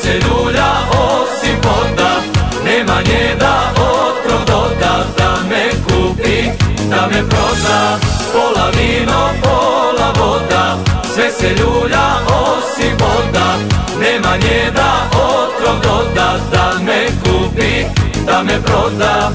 se ljulja osim voda, nema nje da otrov doda, da me kupi, da me proda. Pola vino, pola voda, sve se ljulja osim voda, nema nje da otrov doda, da me kupi, da me proda.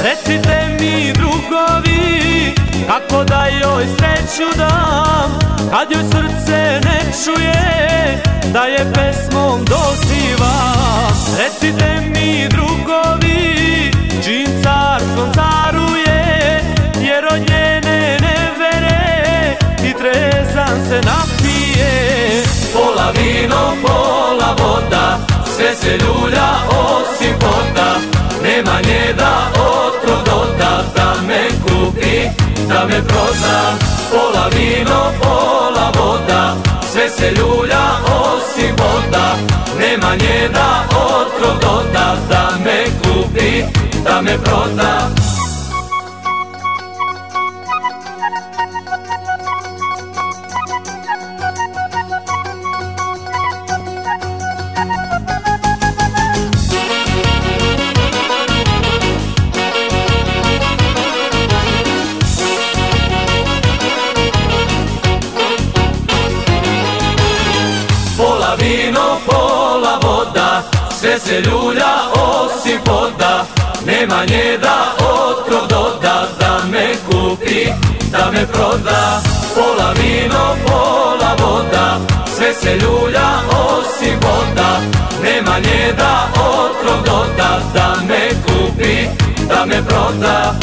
Recite mi drugovi, kako da joj sreću dam, kad joj srce ne čuje, da je pesmom dozivam. Recite mi drugovi, čim carstvom caruje, jer od njene nevere i trezan se napije. Pola vino, pola voda, sve se ljulja osim voda, nema nje da otrov doda, da me kupi, da me proda. Pola vino, pola voda, sve se ljulja osim voda, nema nje da otrov doda, da me kupi, da me proda. Pola vino, pola voda, sve se ljulja osim voda, nema nje da otrov doda, da me kupi, da me proda. Pola vino, pola voda, sve se ljulja osim voda, nema nje da otrov doda, da me kupi, da me proda.